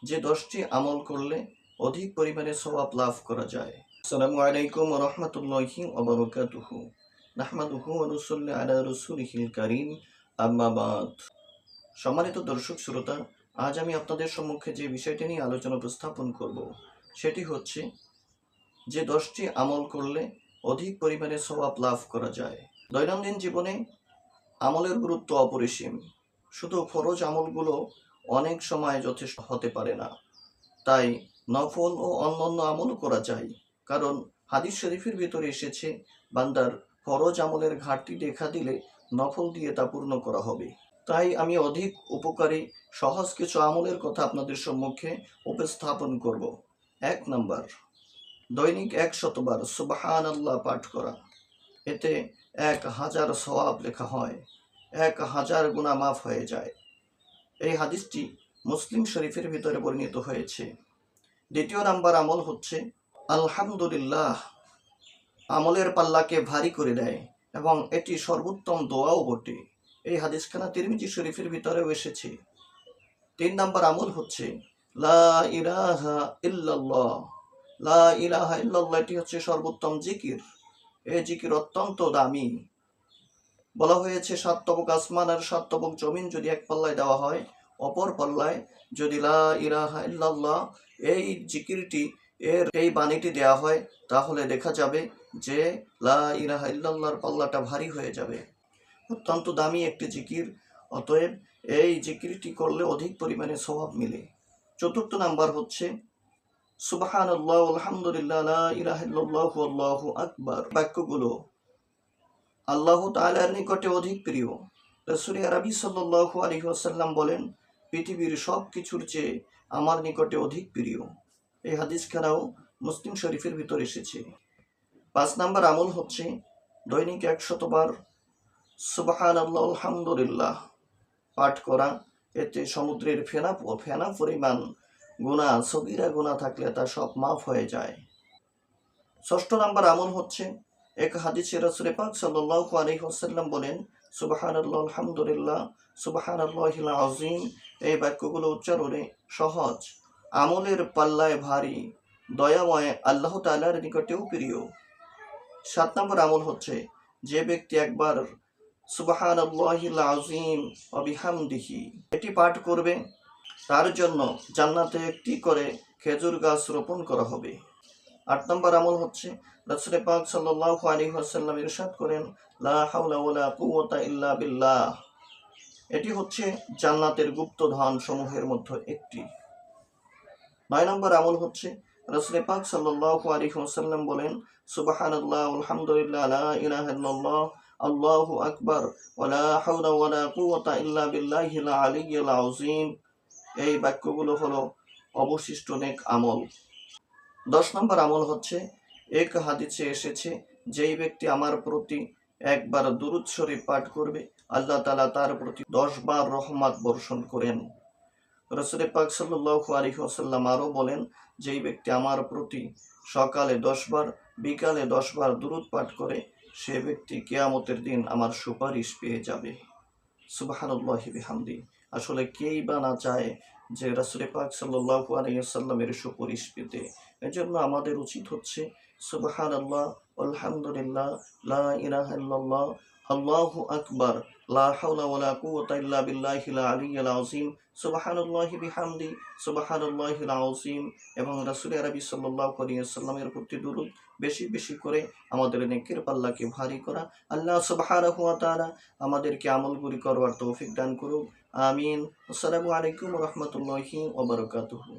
যে 10টি আমল করলে অধিক পরিমাণে সওয়াব লাভ করা যায়। আসসালামু আলাইকুম ওয়া রাহমাতুল্লাহি ওয়া বারাকাতুহু। নাহমাদুহু ওয়া নুসাল্লি আলা রাসূলিহিল কারীম, আম্মা বাদ। সম্মানিত দর্শক শ্রোতা, আজ আমি আপনাদের সম্মুখে যে বিষয়টি নিয়ে আলোচনা উপস্থাপন করব সেটি হচ্ছে যে 10টি আমল করলে অধিক পরিমাণে সওয়াব লাভ করা যায়। দৈনন্দিন জীবনে আমলের গুরুত্ব অপরিসীম। শুধু ফরজ আমলগুলো অনেক সময় যথেষ্ট হতে পারে না, তাই নফল ও অন্যান্য আমলও করা যায়। কারণ হাদিস শরীফের ভিতরে এসেছে, বান্দার ফরজ আমলের ঘাটতি দেখা দিলে নফল দিয়ে তা পূর্ণ করা হবে। তাই আমি অধিক উপকারী সহজ কিছু আমলের কথা আপনাদের সম্মুখে উপস্থাপন করব। 1 নাম্বার, দৈনিক 100 বার সুবহানাল্লাহ পাঠ করা। এতে 1000 সওয়াব লেখা হয়, 1000 গুনাহ মাফ হয়ে যায়। এই হাদিসটি মুসলিম শরীফের ভিতরে বর্ণিত হয়েছে। 2 নাম্বার আমল হচ্ছে আলহামদুলিল্লাহ। আমলের পাল্লাকে ভারী করে দেয় এবং এটি সর্বোত্তম দোয়াও বটে। এই হাদিসখানা তিরমিজি শরীফের ভিতরেও এসেছে। 3 নাম্বার আমল হচ্ছে লা ইলাহা ইল্লাল্লাহ। লা ইলাহা ইল্লাল্লাহ এটি হচ্ছে সর্বোত্তম জিকির। এই জিকির অত্যন্ত দামি। বলা হয়েছে 7 তবক আসমান আর 7 তবক জমিন যদি এক পাল্লায় দেওয়া হয়, অপর পাল্লায় যদি লা ইলাহা ইল্লাল্লাহ এই জিকিরটি এই বাণীটি দেওয়া হয়, তাহলে দেখা যাবে যে লা ইলাহা ইল্লাল্লাহর পাল্লাটা ভারী হয়ে যাবে। অত্যন্ত দামি একটি জিকির, অতএব এই জিকিরটি করলে অধিক পরিমাণে সওয়াব মিলে। 4 নাম্বার হচ্ছে সুবহানাল্লাহ আলহামদুলিল্লাহ লা ইলাহা ইল্লাল্লাহু আল্লাহু আকবার। বাক্যগুলো আল্লাহ তাআলার নিকটে অধিক প্রিয়। রাসূল আরবি সাল্লাল্লাহু আলাইহি ওয়াসাল্লাম বলেন, পৃথিবীর সব কিছুর চেয়ে আমার নিকটে অধিক প্রিয়। এই হাদিসখানাও মুসলিম শরীফের ভিতর এসেছে। 5 নাম্বার আমল হচ্ছে দৈনিক 100 বার সুবহানাল্লাহ আলহামদুলিল্লাহ পাঠ করা। এতে সমুদ্রের ফেনা পরিমাণ গুনাহ, সগীরা গুনাহ থাকলে তা সব মাফ হয়ে যায়। 6 নাম্বার আমল হচ্ছে, এক হাদিসে রাসূল পাক সাল্লাল্লাহু আলাইহি ওয়াসাল্লাম বলেন, সুবহানাল্লাহ আলহামদুলিল্লাহ সুবহানাল্লাহিল আযীম। এই বাক্যগুলো উচ্চারণে সহজ, আমলের পাল্লায় ভারী, দয়াময়, আল্লাহ তাআলার নিকটেও প্রিয়। 7 নম্বর আমল হচ্ছে, যে ব্যক্তি একবার সুবহানাল্লাহিল আযীম ওয়া বিহামদিহি এটি পাঠ করবে, তার জন্য জান্নাতে একটি করে খেজুর গাছ রোপণ করা হবে। 8 নম্বর আমল হচ্ছে, রাসূল পাক সাল্লাল্লাহু আলাইহি ওয়াসাল্লাম ইরশাদ করেন, লা হাওলা ওয়ালা কুওয়াতা ইল্লা বিল্লাহ। এটি হচ্ছে জান্নাতের গুপ্ত ধন সমূহের মধ্যে একটি। 9 নম্বর আমল হচ্ছে, রাসূল পাক সাল্লাল্লাহু আলাইহি ওয়াসাল্লাম বলেন, সুবহানাল্লাহ আলহামদুলিল্লাহ লা ইলাহা ইল্লাল্লাহ আল্লাহু আকবার ওয়া লা হাওলা ওয়ালা কুওয়াতা ইল্লা বিল্লাহিল আলিয়্যিল আযীম। এই বাক্যগুলো হলো অবশিষ্ট নেক আমল। 10 নম্বর আমল হচ্ছে, এক হাদিসে এসেছে, যেই ব্যক্তি আমার প্রতি একবার দুরূদ শরীফ পাঠ করবে, আল্লাহ তাআলা তার প্রতি 10 বার রহমত বর্ষণ করেন। রাসূল পাক সাল্লাল্লাহু আলাইহি ওয়াসাল্লাম আরো বলেন, যেই ব্যক্তি আমার প্রতি সকালে 10 বার, বিকালে 10 বার দুরূদ পাঠ করে, সে ব্যক্তি কিয়ামতের দিন আমার সুপারিশ পেয়ে যাবে। সুবহানাল্লাহি বিহামদি। আসলে কেই বা না চায় যে রাসূল পাক সাল্লাল্লাহু আলাইহি ওয়াসাল্লামের সুপারিশ পেতে। এজন্য আমাদের উচিত হচ্ছে সুবহানাল্লাহ আলহামদুলিল্লাহ লা ইলাহা ইল্লাল্লাহ আল্লাহু আকবার লা হাওলা ওয়ালা কুওয়াতা ইল্লা বিল্লাহিল আলিয়্যিল আযীম সুবহানাল্লাহি বিহামদি সুবহানাল্লাহিল আযীম এবং রাসূল আরবি সাল্লাল্লাহু আলাইহি ওয়াসাল্লামের প্রতি দুরূদ বেশি বেশি করে আমাদের নেকের পাল্লাকে ভারী করা। আল্লাহ সুবহানাহু ওয়া তাআলা আমাদেরকে আমলগুলি করবার তৌফিক দান করুক। আমিন। আসসালামু আলাইকুম ওয়া রাহমাতুল্লাহি ওয়া বারাকাতুহু।